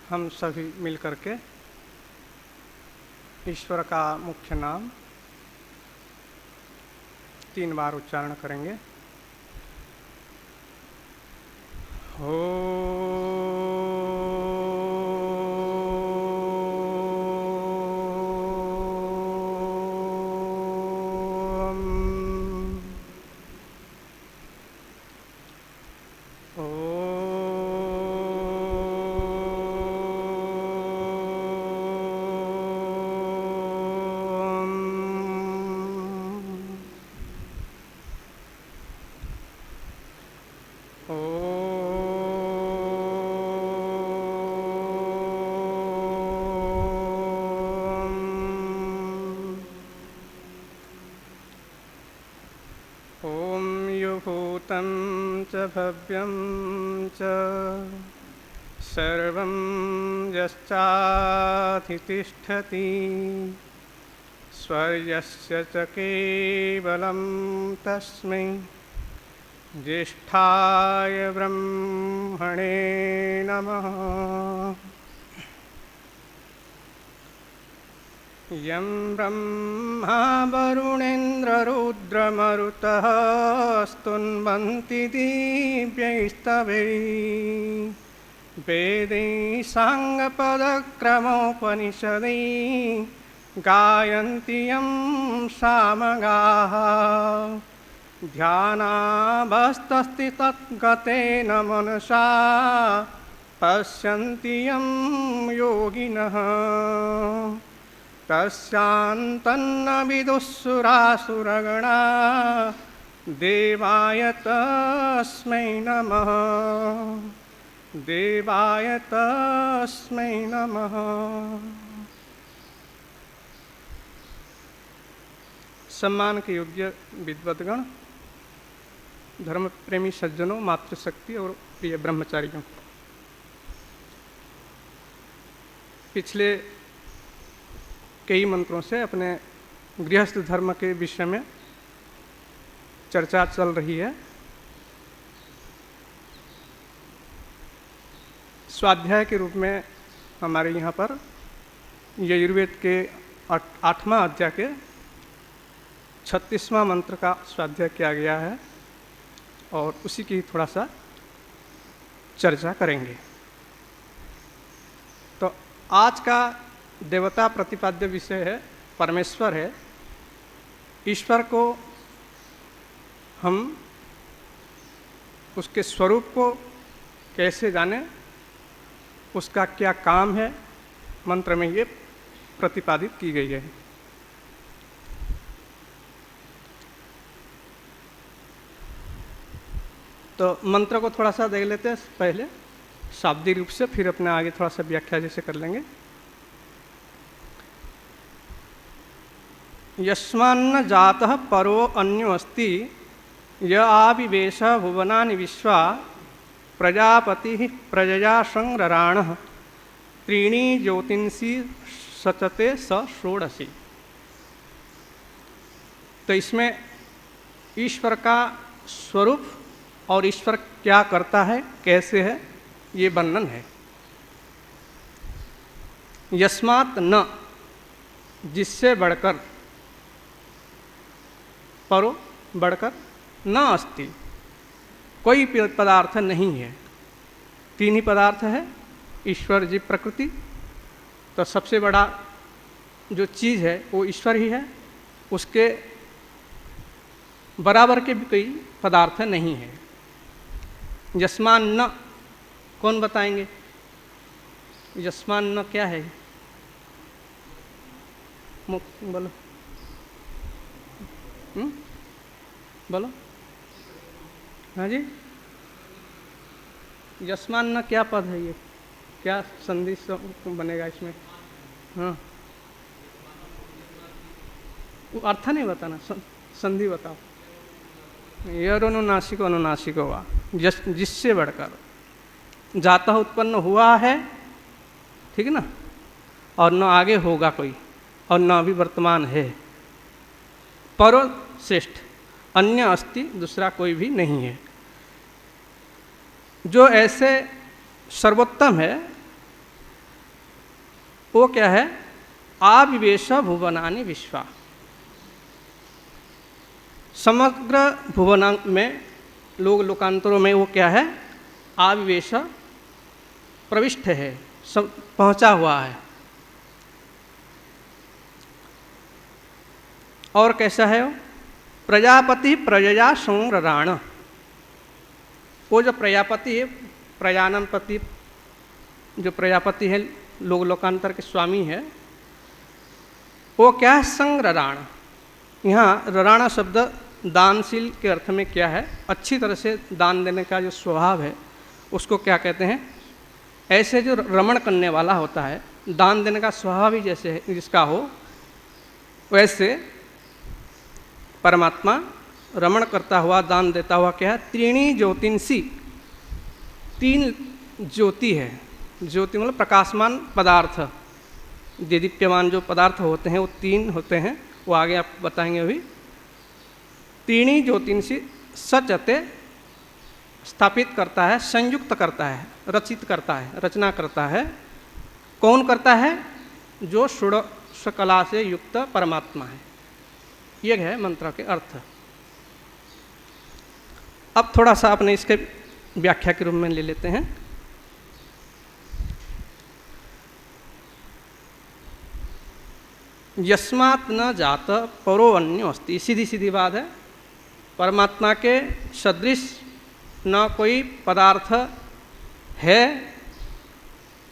हम सभी मिल करके ईश्वर का मुख्य नाम 3 बार उच्चारण करेंगे। भूतं च भव्यं च सर्वं यश्चाधितिष्ठति स्वर्यस्य च केवलं तस्मै ज्येष्ठाय ब्रह्मणे नमः। यं ब्रह्मा वरुणेन्द्ररुद्रमरुतः स्तुन्वन्ति दिव्यैस्तवैः वेदैः साङ्गपदक्रमोपनिषदैः गायन्ति यं सामगाः। ध्यानावस्थितगतेन मनसा पश्यन्ति यं योगिनः तस्यान्तन्न विदुःसुरासुरगणा देवाय तस्मै नमः, देवाय तस्मै नमः। सम्मान के योग्य विद्वद्गण, धर्म प्रेमी सज्जनों, मातृशक्ति और प्रिय ब्रह्मचारियों, पिछले कई मंत्रों से अपने गृहस्थ धर्म के विषय में चर्चा चल रही है। स्वाध्याय के रूप में हमारे यहाँ पर यजुर्वेद के 8वां अध्याय के 36वां मंत्र का स्वाध्याय किया गया है और उसी की थोड़ा सा चर्चा करेंगे। तो आज का देवता प्रतिपाद्य विषय है, परमेश्वर है। ईश्वर को हम उसके स्वरूप को कैसे जाने, उसका क्या काम है, मंत्र में ये प्रतिपादित की गई है। तो मंत्र को थोड़ा सा देख लेते हैं पहले शाब्दिक रूप से, फिर अपने आगे थोड़ा सा व्याख्या जैसे कर लेंगे। यस्मान्न जातः परो अन्यो अस्ति य आविवेश भुवनानि विश्वा प्रजापति प्रजया संग्रराणः त्रीणि ज्योतिंषि सचते स षोडशी। तो इसमें ईश्वर का स्वरूप और ईश्वर क्या करता है, कैसे है, ये वर्णन है। यस्मात् न, जिससे बढ़कर, परो बढ़कर, न अस्ति, कोई पदार्थ नहीं है। 3 ही पदार्थ है, ईश्वर, जीव, प्रकृति। तो सबसे बड़ा जो चीज़ है वो ईश्वर ही है, उसके बराबर के भी कोई पदार्थ नहीं है। यस्मान न, कौन बताएंगे? यस्मान न क्या है? बोलो, बोलो। हाँ जी, यस्मान न क्या पद है ये? क्या संधि बनेगा इसमें? हाँ, वो अर्थ नहीं बताना, संधि बताओ। यरोनुनासिको अनुनासिको वा, जिससे बढ़कर। जाता उत्पन्न हुआ है, ठीक है ना, और न आगे होगा कोई, और न अभी वर्तमान है। परो श्रेष्ठ, अन्य अस्ति, दूसरा कोई भी नहीं है। जो ऐसे सर्वोत्तम है वो क्या है? आविवेश भुवनानि विश्वा। समग्र भुवन में, लोकांतरों में वो क्या है? आविवेश, प्रविष्ट है, सब पहुंचा हुआ है। और कैसा है वो? प्रजापति प्रजया संरराण। वो जो प्रजापति है, प्रजानन पति, जो प्रजापति है, लोकांतर के स्वामी है, वो क्या है? संरराण। यहाँ रराणा शब्द दानशील के अर्थ में क्या है? अच्छी तरह से दान देने का जो स्वभाव है उसको क्या कहते हैं? ऐसे जो रमण करने वाला होता है, दान देने का स्वभाव ही जैसे है जिसका हो, वैसे परमात्मा रमण करता हुआ, दान देता हुआ क्या है? त्रीणी ज्योतिंसी, तीन ज्योति है। ज्योति मतलब प्रकाशमान पदार्थ, दीप्यमान जो पदार्थ होते हैं वो तीन होते हैं, वो आगे आप बताएंगे अभी। तीनी ज्योतिंसी सचते, स्थापित करता है, संयुक्त करता है, रचित करता है, रचना करता है। कौन करता है? जो षोडश कला से युक्त परमात्मा है। ये है मंत्र के अर्थ। अब थोड़ा सा अपने इसके व्याख्या के रूप में ले लेते हैं। यस्मात् न जात परो अन्यो अस्ति, सीधी सीधी बात है। परमात्मा के सदृश न कोई पदार्थ है,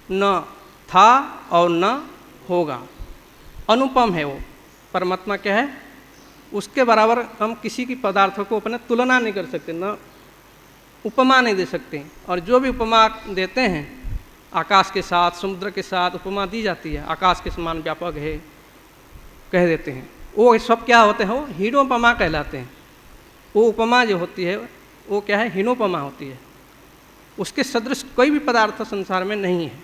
न था और न होगा। अनुपम है वो परमात्मा। क्या है? उसके बराबर हम किसी की पदार्थों को अपने तुलना नहीं कर सकते, न उपमा नहीं दे सकते। और जो भी उपमा देते हैं आकाश के साथ, समुद्र के साथ उपमा दी जाती है, आकाश के समान व्यापक है कह देते हैं, वो सब क्या होते हैं? वो हीनोपमा कहलाते हैं। वो उपमा जो होती है वो क्या है? हीनोपमा होती है। उसके सदृश कोई भी पदार्थ संसार में नहीं है।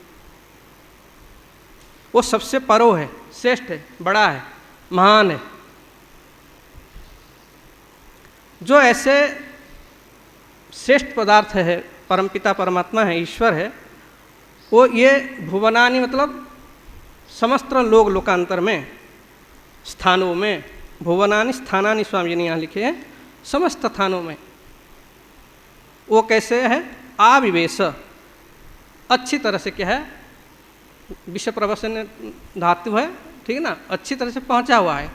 वो सबसे परो है, श्रेष्ठ है, बड़ा है, महान है। जो ऐसे श्रेष्ठ पदार्थ है, परमपिता परमात्मा है, ईश्वर है, वो ये भुवनानि मतलब समस्त लोकांतर में, स्थानों में, भुवनानि स्थानानि स्वामी जी ने यहाँ लिखे हैं, समस्त स्थानों में वो कैसे है? आविवेश, अच्छी तरह से क्या है? विषय प्रवसन धातु है, ठीक है ना? अच्छी तरह से पहुँचा हुआ है,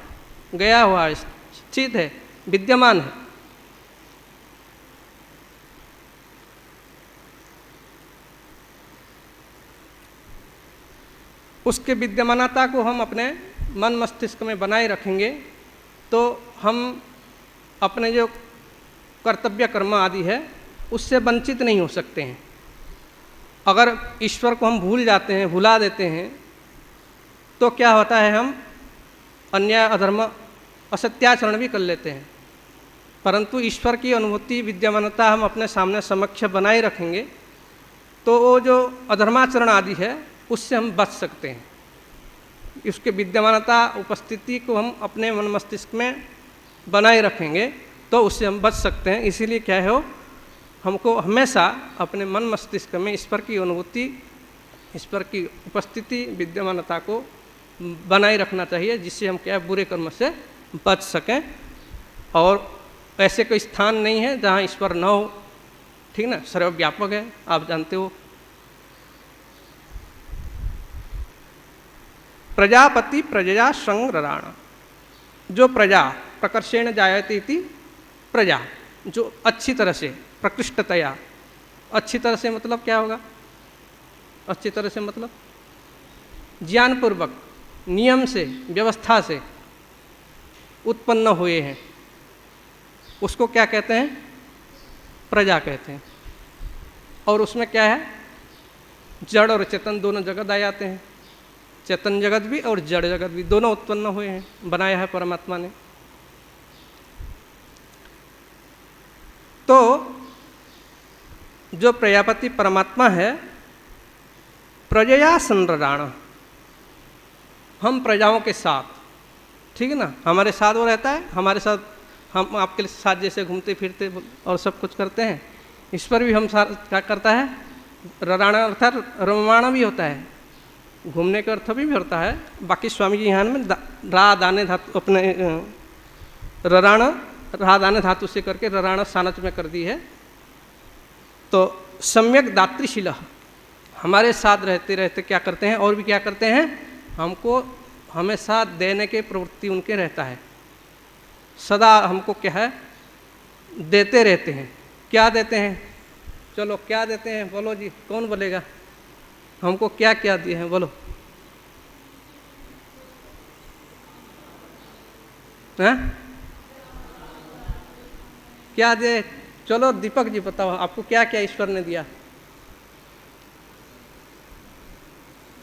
गया हुआ है, स्थित है, विद्यमान है। उसके विद्यमानता को हम अपने मन मस्तिष्क में बनाए रखेंगे तो हम अपने जो कर्तव्य कर्म आदि है उससे वंचित नहीं हो सकते हैं। अगर ईश्वर को हम भूल जाते हैं, भुला देते हैं, तो क्या होता है? हम अन्याय, अधर्म, असत्याचरण भी कर लेते हैं। परंतु ईश्वर की अनुभूति, विद्यमानता हम अपने सामने समक्ष बनाए रखेंगे तो वो जो अधर्माचरण आदि है उससे हम बच सकते हैं। उसके विद्यमानता, उपस्थिति को हम अपने मन मस्तिष्क में बनाए रखेंगे तो उससे हम बच सकते हैं। इसीलिए क्या है? हमको हमेशा अपने मन मस्तिष्क में ईश्वर की अनुभूति, ईश्वर की उपस्थिति, विद्यमानता को बनाए रखना चाहिए, जिससे हम क्या है? बुरे कर्म से बच सकें। और ऐसे कोई स्थान नहीं है जहाँ ईश्वर न हो, ठीक ना? सर्वव्यापक है, आप जानते हो। प्रजापति प्रजया संरराण, जो प्रजा प्रकर्षेण जायते इति प्रजा, जो अच्छी तरह से, प्रकृष्टतया, अच्छी तरह से मतलब क्या होगा? अच्छी तरह से मतलब ज्ञानपूर्वक, नियम से, व्यवस्था से उत्पन्न हुए हैं, उसको क्या कहते हैं? प्रजा कहते हैं। और उसमें क्या है? जड़ और चेतन दोनों जगत आ जाते हैं। चेतन जगत भी और जड़ जगत भी दोनों उत्पन्न हुए हैं, बनाया है परमात्मा ने। तो जो प्रजापति परमात्मा है, प्रजया संरराण, हम प्रजाओं के साथ, ठीक है ना? हमारे साथ वो रहता है, हमारे साथ, हम आपके साथ जैसे घूमते फिरते और सब कुछ करते हैं, ईश्वर भी हम साथ क्या करता है? रराणा अर्थात रममाण भी होता है, घूमने का अर्थ भी होता है। बाकी स्वामी जी यहाँ में रा दाने धातु अपने रराण रा दाने धातु से करके रराण सानच में कर दी है। तो सम्यक दातृशील, हमारे साथ रहते रहते क्या करते हैं, और भी क्या करते हैं, हमको हमेशा देने के प्रवृत्ति उनके रहता है। सदा हमको क्या है, देते रहते हैं। क्या देते हैं, चलो क्या देते हैं, बोलो जी, कौन बोलेगा, हमको क्या क्या दिए हैं, बोलो। हैं? क्या दे, चलो दीपक जी बताओ, आपको क्या क्या ईश्वर ने दिया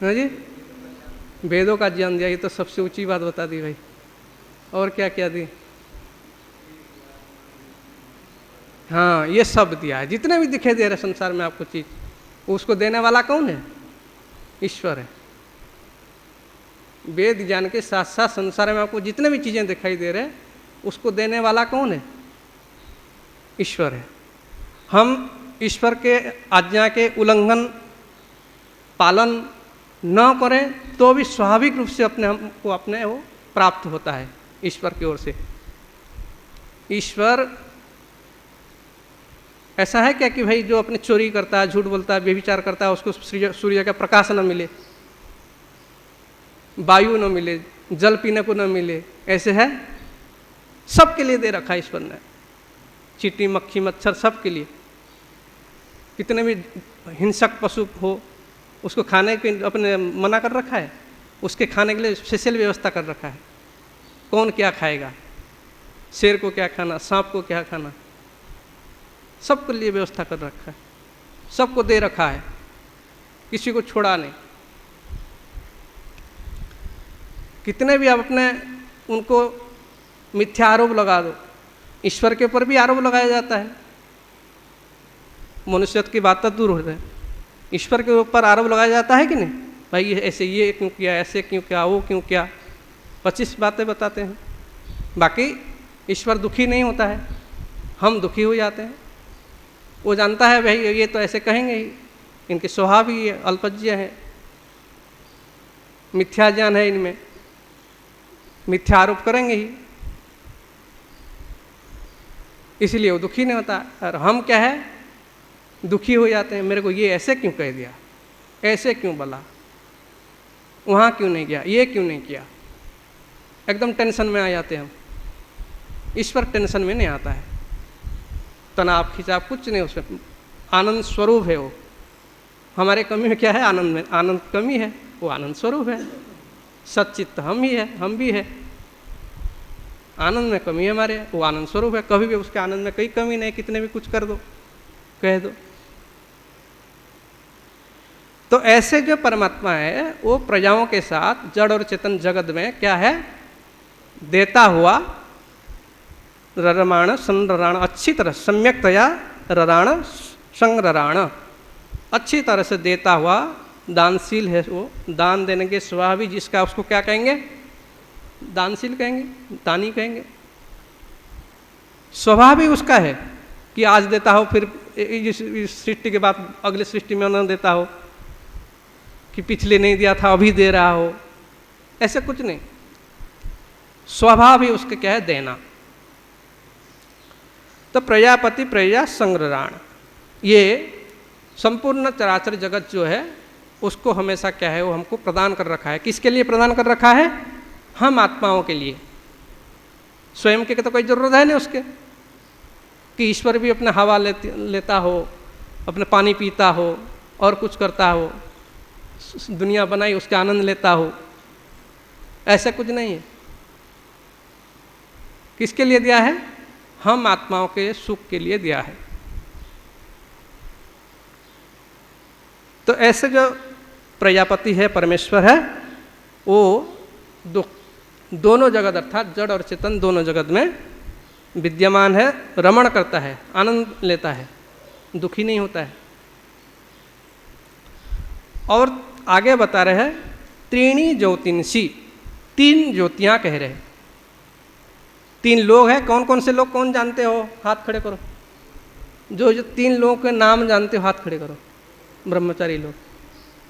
है जी? वेदों का ज्ञान दिया, ये तो सबसे ऊंची बात बता दी भाई। और क्या क्या दी? हाँ, ये सब दिया है। जितने भी दिखाई दे रहे संसार में आपको चीज, उसको देने वाला कौन है? ईश्वर है। वेद ज्ञान के साथ साथ संसार में आपको जितने भी चीजें दिखाई दे रहे हैं, उसको देने वाला कौन है? ईश्वर है। हम ईश्वर के आज्ञा के उल्लंघन पालन न करें तो भी स्वाभाविक रूप से हमको अपने वो प्राप्त होता है ईश्वर की ओर से। ईश्वर ऐसा है क्या कि भाई जो अपने चोरी करता है, झूठ बोलता है, व्यभिचार करता है, उसको सूर्य का प्रकाश न मिले, वायु न मिले, जल पीने को न मिले, ऐसे है? सबके लिए दे रखा है ईश्वर ने, चींटी मक्खी मच्छर सबके लिए। कितने भी हिंसक पशु हो, उसको खाने के अपने मना कर रखा है, उसके खाने के लिए स्पेशल व्यवस्था कर रखा है। कौन क्या खाएगा, शेर को क्या खाना, सांप को क्या खाना, सबके लिए व्यवस्था कर रखा है, सबको दे रखा है, किसी को छोड़ा नहीं। कितने भी आप अपने उनको मिथ्या आरोप लगा दो, ईश्वर के ऊपर भी आरोप लगाया जाता है। मनुष्यत्व की बात तो दूर हो जाए, ईश्वर के ऊपर आरोप लगाया जाता है कि नहीं? भाई ये ऐसे, ये क्यों किया, ऐसे क्यों किया, वो क्यों किया, 25 बातें बताते हैं। बाकी ईश्वर दुखी नहीं होता है, हम दुखी हो जाते हैं। वो जानता है भाई ये तो ऐसे कहेंगे ही, इनके स्वभाव ही है, अल्पज्ञ है, मिथ्या ज्ञान है इनमें, मिथ्या आरोप करेंगे ही, इसलिए वो दुखी नहीं होता। और हम क्या है, दुखी हो जाते हैं। मेरे को ये ऐसे क्यों कह दिया, ऐसे क्यों बोला, वहाँ क्यों नहीं गया, ये क्यों नहीं किया, एकदम टेंशन में आ जाते हैं हम। ईश्वर टेंशन में नहीं आता है, तनाव खिंचाव कुछ नहीं, उसमें आनंद स्वरूप है वो। हमारे कमी में क्या है, आनंद में, आनंद कमी है, वो आनंद स्वरूप है। सच्चित्त हम ही है, हम भी है। आनंद में कमी है हमारे, वो आनंद स्वरूप है। कभी भी उसके आनंद में कोई कमी नहीं, कितने भी कुछ कर दो, कह दो। तो ऐसे जो परमात्मा है वो प्रजाओं के साथ जड़ और चेतन जगत में क्या है, देता हुआ ररमाण संरराण, अच्छी तरह सम्यकतया रराण संरराण, अच्छी तरह से देता हुआ दानशील है वो। दान देने के स्वभाव भी जिसका, उसको क्या कहेंगे, दानशील कहेंगे, दानी कहेंगे। स्वभाव ही उसका है कि आज देता हो, फिर इस सृष्टि के बाद अगले सृष्टि में न देता हो, कि पिछले नहीं दिया था अभी दे रहा हो, ऐसे कुछ नहीं। स्वभाव ही उसके क्या है, देना। तो प्रजापति प्रजा संग्रराण, ये संपूर्ण चराचर जगत जो है उसको हमेशा क्या है, वो हमको प्रदान कर रखा है। किसके लिए प्रदान कर रखा है? हम आत्माओं के लिए। स्वयं के तो कोई जरूरत है नहीं उसके, कि ईश्वर भी अपने हवा लेता हो, अपने पानी पीता हो, और कुछ करता हो, दुनिया बनाई उसका आनंद लेता हो, ऐसा कुछ नहीं है। किसके लिए दिया है? हम आत्माओं के सुख के लिए दिया है। तो ऐसे जो प्रजापति है, परमेश्वर है, वो दोनों जगत अर्थात जड़ और चेतन दोनों जगत में विद्यमान है, रमण करता है, आनंद लेता है, दुखी नहीं होता है। और आगे बता रहे हैं त्रीणी ज्योतिंसी, 3 ज्योतियां कह रहे हैं। 3 लोग हैं। कौन कौन से लोग, कौन जानते हो, हाथ खड़े करो। जो 3 लोगों के नाम जानते हो, हाथ खड़े करो। ब्रह्मचारी लोग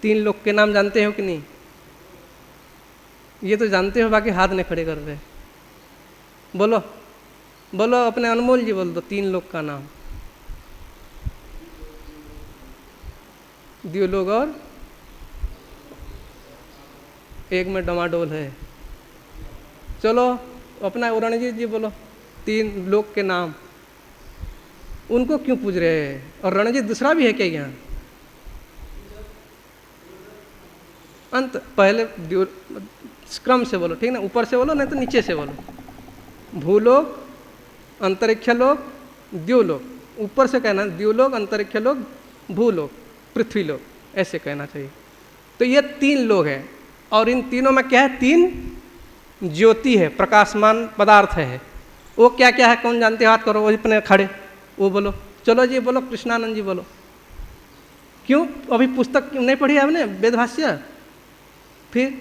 3 लोग के नाम जानते हो कि नहीं? ये तो जानते हो, बाकी हाथ नहीं खड़े कर रहे। बोलो बोलो, अपने अनमोल जी बोल दो 3 लोग का नाम। द्युलोक और एक में डमाडोल है। चलो अपना रणजीत जी बोलो 3 लोग के नाम। उनको क्यों पूछ रहे हैं? और रणजीत दूसरा भी है क्या यहाँ? अंत पहले क्रम से बोलो, ठीक ना? ऊपर से बोलो, नहीं तो नीचे से बोलो। भूलोक, अंतरिक्ष लोक, द्युलोक। ऊपर से कहना द्युलोक, अंतरिक्ष लोक, भूलोक, पृथ्वी लोक, ऐसे कहना चाहिए। तो ये 3 लोग हैं, और इन तीनों में क्या है? 3 ज्योति है, प्रकाशमान पदार्थ है। वो क्या क्या है? कौन जानते? हाथ करो, वही अपने खड़े, वो बोलो। चलो जी बोलो, कृष्णानंद जी बोलो। क्यों? अभी पुस्तक नहीं पढ़ी आपने वेदभाष्य? फिर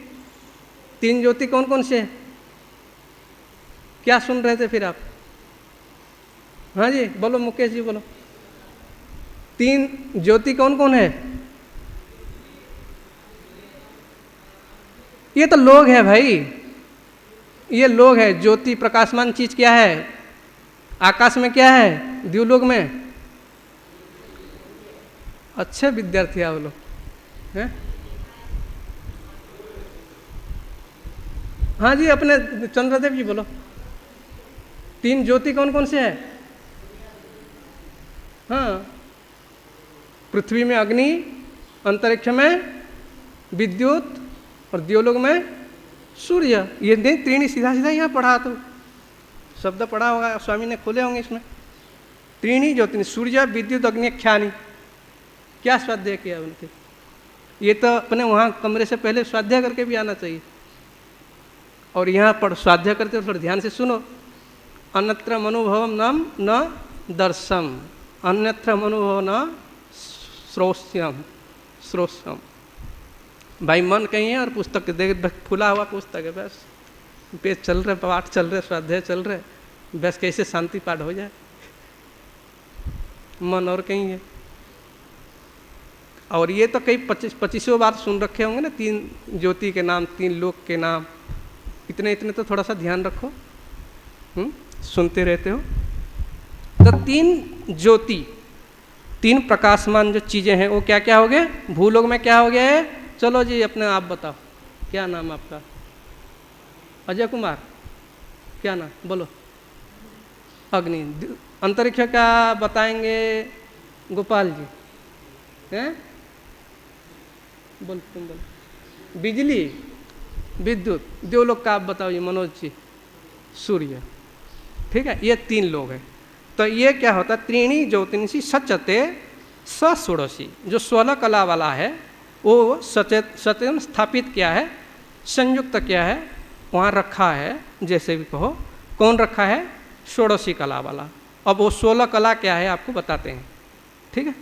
3 ज्योति कौन कौन से? क्या सुन रहे थे फिर आप? हाँ जी बोलो, मुकेश जी बोलो। 3 ज्योति कौन कौन है? ये तो लोग है भाई, ये लोग है। ज्योति प्रकाशमान चीज क्या है? आकाश में क्या है? द्युलोक में। अच्छे विद्यार्थी आप लोग हैं। हाँ जी, अपने चंद्रदेव जी बोलो। 3 ज्योति कौन कौन से है? हाँ, पृथ्वी में अग्नि, अंतरिक्ष में विद्युत, और द्युलोक में सूर्य। ये नहीं त्रीणी सीधा सीधा यहाँ पढ़ा, तो शब्द पढ़ा होगा, स्वामी ने खोले होंगे इसमें। त्रीणी ज्योति, सूर्य, विद्युत, अग्नि, ख्यानी। क्या स्वाध्याय किया उनके? ये तो अपने वहाँ कमरे से पहले स्वाध्याय करके भी आना चाहिए। और यहाँ पर स्वाध्याय करते हो थोड़ा ध्यान से सुनो। अन्यत्र मनोभवम नाम न दर्शम, अन्यत्र मनोभव न श्रोष्यम। भाई मन कहीं है और पुस्तक देख, फुला हुआ पुस्तक है, बस पेज चल रहे, पाठ चल रहे, स्वाध्याय चल रहे, बस कैसे शांति पाठ हो जाए। मन और कहीं है। और ये तो कई 25 बार सुन रखे होंगे ना, 3 ज्योति के नाम, 3 लोक के नाम। इतने तो थोड़ा सा ध्यान रखो, सुनते रहते हो। तो 3 ज्योति, 3 प्रकाशमान जो चीज़ें हैं, वो क्या क्या हो गए? भूलोक में क्या हो गया है? चलो जी अपने आप बताओ, क्या नाम आपका? अजय कुमार। क्या नाम बोलो? अग्नि। अंतरिक्ष का बताएंगे गोपाल जी, हैं? बोल, तुम बोलो। बिजली, विद्युत। द्युलोक का आप बताओ ये मनोज जी। सूर्य। ठीक है, ये 3 लोग हैं। तो ये क्या होता है? त्रीणी ज्योतिषी सचते षोडशी। जो 16 कला वाला है वो सचेतन स्थापित क्या है? संयुक्त क्या है? वहाँ रखा है, जैसे भी कहो। कौन रखा है? षोडशी कला वाला। अब वो 16 कला क्या है आपको बताते हैं, ठीक है?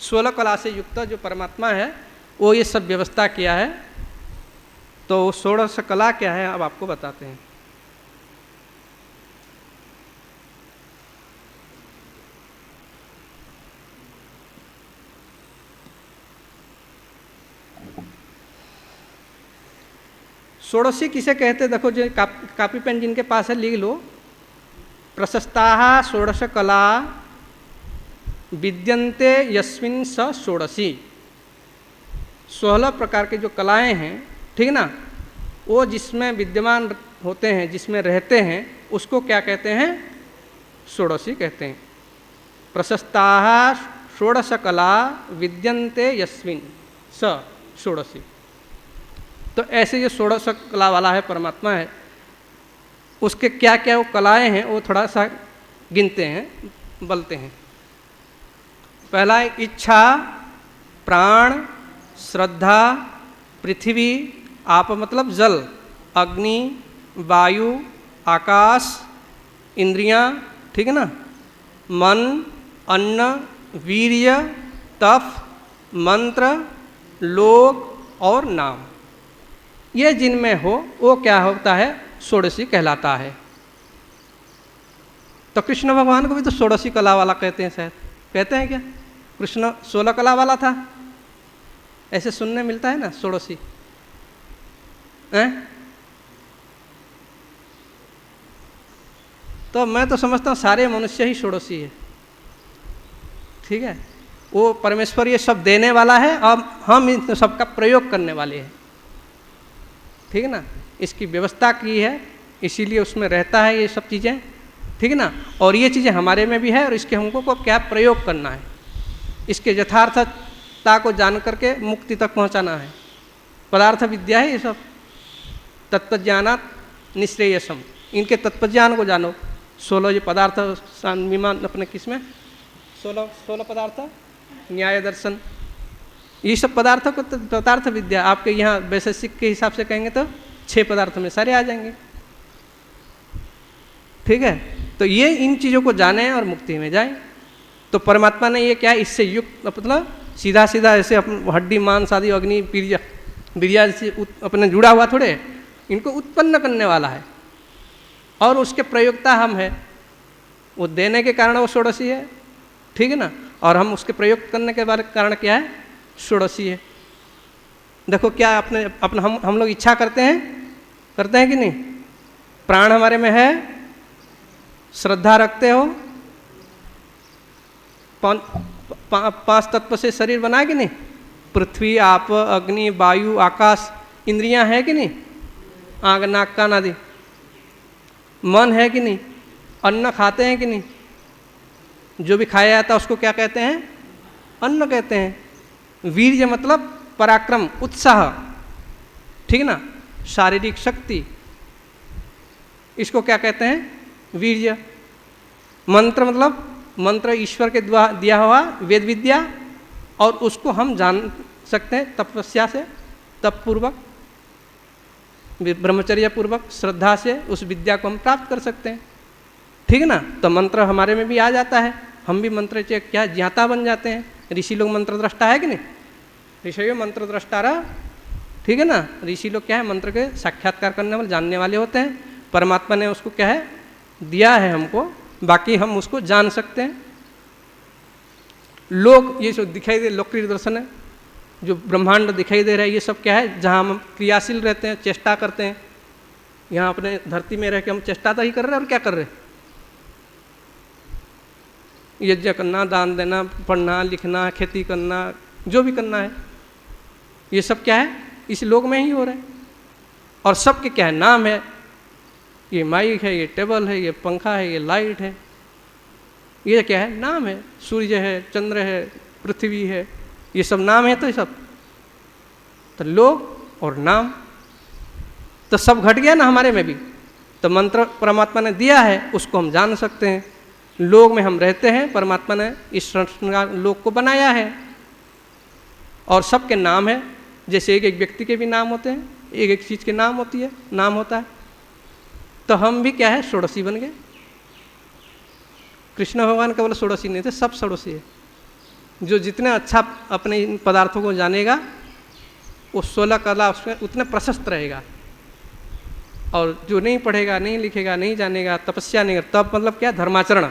16 कला से युक्त जो परमात्मा है वो ये सब व्यवस्था किया है। तो 16 कला क्या है अब आपको बताते हैं। षोडशी किसे कहते? देखो, जो कापी पेन जिनके पास है लिख लो। प्रशस्ताः षोडश कला विद्यन्ते यस्मिन् स षोडशी। 16 प्रकार के जो कलाएं हैं, ठीक ना, वो जिसमें विद्यमान होते हैं, जिसमें रहते हैं, उसको क्या कहते हैं? षोडशी कहते हैं। प्रशस्ताः षोडश कला विद्यन्ते यस्मिन् स षोडशी। तो ऐसे जो 16 कला वाला है परमात्मा है, उसके क्या क्या वो कलाएं हैं वो थोड़ा सा गिनते हैं, बोलते हैं। पहला है इच्छा, प्राण, श्रद्धा, पृथ्वी, आप मतलब जल, अग्नि, वायु, आकाश, इंद्रियां, ठीक है ना, मन, अन्न, वीर्य, तप, मंत्र, लोक और नाम। ये जिनमें हो वो क्या होता है? षोडशी कहलाता है। तो कृष्ण भगवान को भी तो षोडशी कला वाला कहते हैं, शायद कहते हैं क्या? कृष्ण 16 कला वाला था, ऐसे सुनने मिलता है ना षोडशी। हैं? तो मैं तो समझता हूँ सारे मनुष्य ही षोडशी है, ठीक है। वो परमेश्वर ये सब देने वाला है और हम इन सबका प्रयोग करने वाले हैं, ठीक है ना। इसकी व्यवस्था की है, इसीलिए उसमें रहता है ये सब चीज़ें, ठीक है ना। और ये चीज़ें हमारे में भी है और इसके हमको को क्या प्रयोग करना है, इसके यथार्थता को जान करके मुक्ति तक पहुंचाना है। पदार्थ विद्या है ये सब, तत्वज्ञानात् निश्रेयसम, इनके तत्वज्ञान को जानो। 16 ये पदार्थ मीमांसा अपने किसमें 16 पदार्थ, न्याय दर्शन, ये सब पदार्थों को पदार्थ विद्या आपके यहाँ वैशेषिक के हिसाब से कहेंगे तो 6 पदार्थ में सारे आ जाएंगे, ठीक है। तो ये इन चीज़ों को जाने और मुक्ति में जाएं। तो परमात्मा ने ये क्या इससे युक्त मतलब सीधा सीधा ऐसे हड्डी मांस आदि अग्नि वीर्या से अपने जुड़ा हुआ थोड़े, इनको उत्पन्न करने वाला है और उसके प्रयोगता हम है। वो देने के कारण वो षोडशी है, ठीक है ना। और हम उसके प्रयोग करने के कारण क्या है, षोडशी है। देखो क्या अपना हम लोग इच्छा करते हैं कि नहीं? प्राण हमारे में है, श्रद्धा रखते हो, 5 तत्व से शरीर बना कि नहीं? पृथ्वी, आप, अग्नि, वायु, आकाश, इंद्रियां है कि नहीं? आँख, नाक, कान आदि। मन है कि नहीं? अन्न खाते हैं कि नहीं? जो भी खाया जाता है उसको क्या कहते हैं? अन्न कहते हैं। वीर्य मतलब पराक्रम, उत्साह, ठीक ना, शारीरिक शक्ति, इसको क्या कहते हैं? वीर्य। मंत्र मतलब मंत्र ईश्वर के द्वारा दिया हुआ वेद विद्या, और उसको हम जान सकते हैं तपस्या से, तप पूर्वक, ब्रह्मचर्य पूर्वक, श्रद्धा से उस विद्या को हम प्राप्त कर सकते हैं, ठीक है ना। तो मंत्र हमारे में भी आ जाता है, हम भी मंत्र क्या ज्ञाता बन जाते हैं। ऋषि लोग मंत्र दृष्टा है कि नहीं? ऋषि मंत्र दृष्टा रहा, ठीक है ना। ऋषि लोग क्या है, मंत्र के साक्षात्कार करने वाले, जानने वाले होते हैं। परमात्मा ने उसको क्या है दिया है हमको, बाकी हम उसको जान सकते हैं। लोक ये जो दिखाई दे, लोकप्रिय दर्शन है, जो ब्रह्मांड दिखाई दे रहा है, ये सब क्या है, जहाँ हम क्रियाशील रहते हैं, चेष्टा करते हैं। यहाँ अपने धरती में रह के हम चेष्टा तो ही कर रहे हैं, और क्या कर रहे हैं? यज्ञ करना, दान देना, पढ़ना लिखना, खेती करना, जो भी करना है, ये सब क्या है इस लोक में ही हो रहा है। और सबके क्या है नाम है, ये माइक है, ये टेबल है, ये पंखा है, ये लाइट है, ये क्या है नाम है। सूर्य है, चंद्र है, पृथ्वी है, ये सब नाम है। तो ये सब तो लोक और नाम तो सब घट गया ना हमारे में भी। तो मंत्र परमात्मा ने दिया है, उसको हम जान सकते हैं। लोक में हम रहते हैं, परमात्मा ने इस संसार लोक को बनाया है और सबके नाम है। जैसे एक एक व्यक्ति के भी नाम होते हैं, एक एक चीज़ के नाम होता है। तो हम भी क्या है षोडशी बन गए। कृष्ण भगवान केवल षोडशी नहीं थे, सब षोडशी है। जो जितने अच्छा अपने इन पदार्थों को जानेगा, वो 16 कला उसमें उतने प्रशस्त रहेगा। और जो नहीं पढ़ेगा, नहीं लिखेगा, नहीं जानेगा, तपस्या नहीं करता, तप मतलब क्या, धर्माचरण।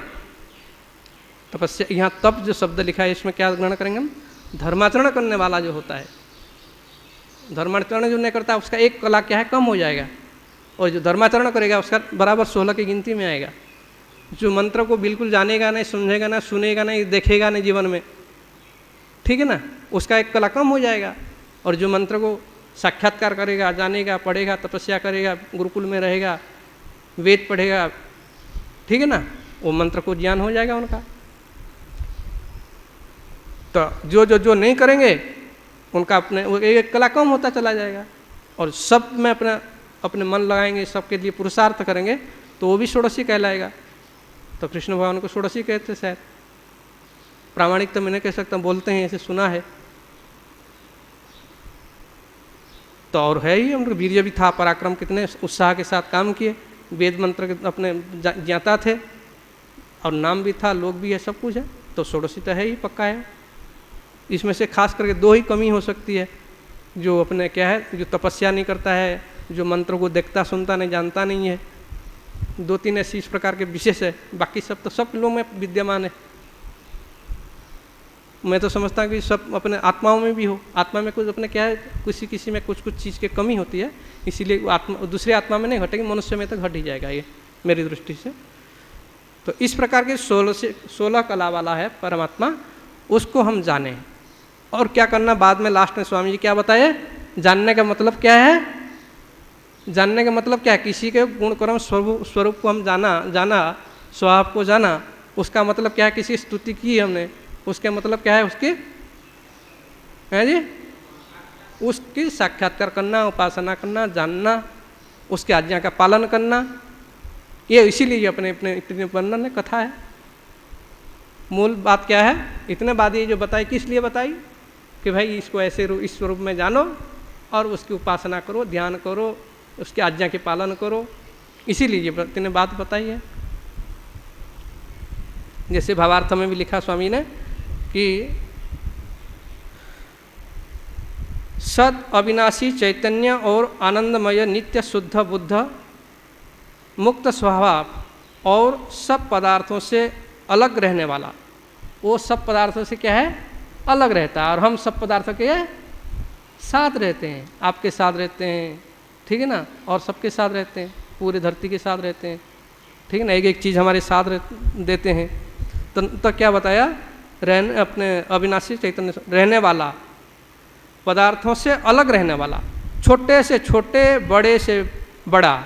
तपस्या, यहाँ तप जो शब्द लिखा है इसमें क्या ग्रहण करेंगे हम? धर्माचरण करने वाला जो होता है। धर्माचरण जो नहीं करता उसका एक कला क्या है, कम हो जाएगा। और जो धर्माचरण करेगा उसका बराबर 16 की गिनती में आएगा। जो मंत्र को बिल्कुल जानेगा नहीं, समझेगा ना, सुनेगा नहीं, देखेगा नहीं जीवन में, ठीक है ना, उसका एक कला कम हो जाएगा। और जो मंत्र को साक्षात्कार करेगा, जानेगा, पढ़ेगा, तपस्या करेगा, गुरुकुल में रहेगा, वेद पढ़ेगा, ठीक है ना, वो मंत्र को ज्ञान हो जाएगा उनका। तो जो नहीं करेंगे उनका अपने एक कला कम होता चला जाएगा। और सब में अपने मन लगाएंगे, सबके लिए पुरुषार्थ करेंगे, तो वो भी षोडशी कहलाएगा। तो कृष्ण भगवान को षोडशी कहते शायद। प्रामाणिक तो मैं नहीं कह सकता, बोलते हैं, ऐसे सुना है। तो और है ही, उनका वीर्य भी था, पराक्रम, कितने उत्साह के साथ काम किए, वेद मंत्र के अपने ज्ञाता थे, और नाम भी था, लोग भी है, सब कुछ है। तो षोडशी तो है ही, पक्का है। इसमें से खास करके 2 ही कमी हो सकती है, जो अपने क्या है, जो तपस्या नहीं करता है, जो मंत्र को देखता, सुनता नहीं, जानता नहीं है। 2-3 ऐसी इस प्रकार के विशेष है, बाकी सब तो सब लोग में विद्यमान है। मैं तो समझता हूँ कि सब अपने आत्माओं में भी हो, आत्मा में कुछ अपने क्या है, किसी में कुछ चीज़ की कमी होती है, इसीलिए आत्मा दूसरी आत्मा में नहीं घटेगी, मनुष्य में तो घट ही जाएगा ये मेरी दृष्टि से। तो इस प्रकार के 16 कला वाला है परमात्मा, उसको हम जाने। और क्या करना बाद में लास्ट में स्वामी जी क्या बताए, जानने का मतलब क्या है, जानने का मतलब क्या है, किसी के गुण कर्म स्वरूप को हम जाना स्वभाव को जाना, उसका मतलब क्या है, किसी स्तुति की हमने, उसके मतलब क्या है, उसकी है जी, उसकी साक्षात्कार करना, उपासना करना, जानना, उसकी आज्ञा का पालन करना, ये इसीलिए अपने अपने वर्णन में कथा है। मूल बात क्या है, इतने बाद ये जो बताई किस लिए बताई कि भाई इसको ऐसे इस स्वरूप में जानो और उसकी उपासना करो, ध्यान करो, उसकी आज्ञा के पालन करो, इसीलिए ये इतने बात बताई है। जैसे भावार्थ में भी लिखा स्वामी ने कि सद अविनाशी चैतन्य और आनंदमय नित्य शुद्ध बुद्ध मुक्त स्वभाव और सब पदार्थों से अलग रहने वाला, वो सब पदार्थों से क्या है, अलग रहता है, और हम सब पदार्थों के साथ रहते हैं, आपके साथ रहते हैं, ठीक है ना, और सबके साथ रहते हैं, पूरी धरती के साथ रहते हैं, ठीक है ना, एक एक चीज़ हमारे साथ देते हैं। तो क्या बताया, रहने अपने अविनाशी चैतन्य रहने वाला, पदार्थों से अलग रहने वाला, छोटे से छोटे, बड़े से बड़ा,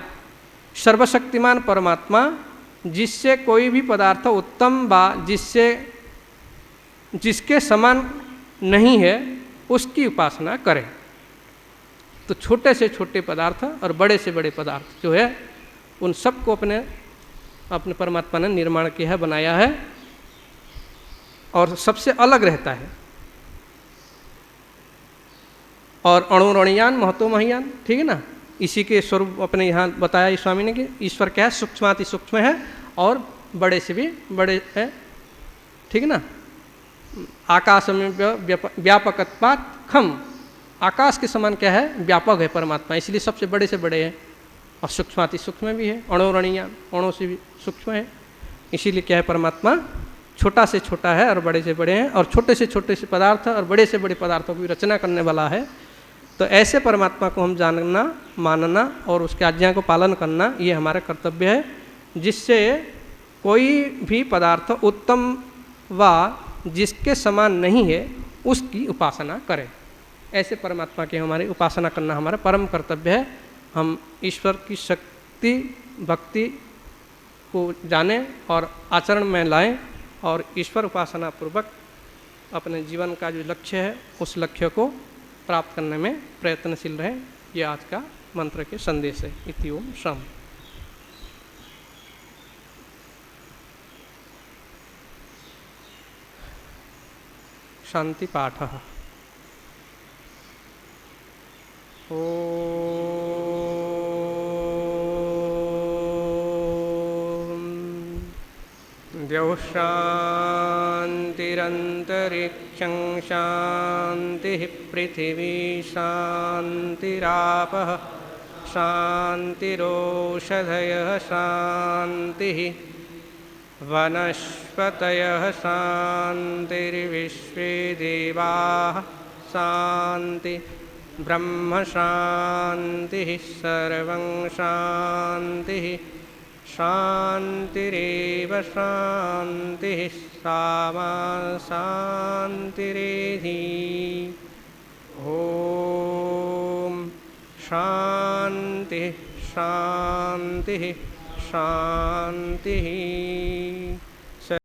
सर्वशक्तिमान परमात्मा, जिससे कोई भी पदार्थ उत्तम बा जिसके समान नहीं है, उसकी उपासना करें। तो छोटे से छोटे पदार्थ और बड़े से बड़े पदार्थ जो है, उन सबको अपने परमात्मा ने निर्माण किया है, बनाया है, और सबसे अलग रहता है। और अणुरणियान महतो महियान, ठीक है ना, इसी के स्वरूप अपने यहाँ बताया स्वामी ने कि ईश्वर क्या है, सूक्ष्माति सूक्ष्म है और बड़े से भी बड़े है, ठीक है ना। आकाश में व्यापकत्वात् खम, आकाश के समान क्या है, व्यापक है परमात्मा, इसलिए सबसे बड़े से बड़े है, और सूक्ष्माति सूक्ष्म भी है, अणुरणियान, अणु से भी सूक्ष्म है, इसीलिए क्या है, परमात्मा छोटा से छोटा है और बड़े से बड़े हैं, और छोटे से पदार्थ और बड़े से बड़े पदार्थों की रचना करने वाला है। तो ऐसे परमात्मा को हम जानना, मानना और उसके आज्ञा को पालन करना, ये हमारा कर्तव्य है, जिससे कोई भी पदार्थ उत्तम व जिसके समान नहीं है, उसकी उपासना करें। ऐसे परमात्मा की हमारी उपासना करना हमारा परम कर्तव्य है। हम ईश्वर की शक्ति भक्ति को जानें और आचरण में लाएं, और ईश्वर उपासना पूर्वक अपने जीवन का जो लक्ष्य है, उस लक्ष्य को प्राप्त करने में प्रयत्नशील रहें। ये आज का मंत्र के संदेश है। इति ओम शम। शांति पाठ। द्यौः शान्तिरन्तरिक्षं शान्तिः पृथिवी शान्तिरापः शान्तिरोषधयः शान्तिः वनस्पतयः शान्तिर्विश्वे देवाः शान्ति ब्रह्म शान्तिः सर्वं शान्तिः शान्तिरेव शान्तिः सामा शान्तिरेधि। ॐ शान्तिः शान्तिः शान्तिः।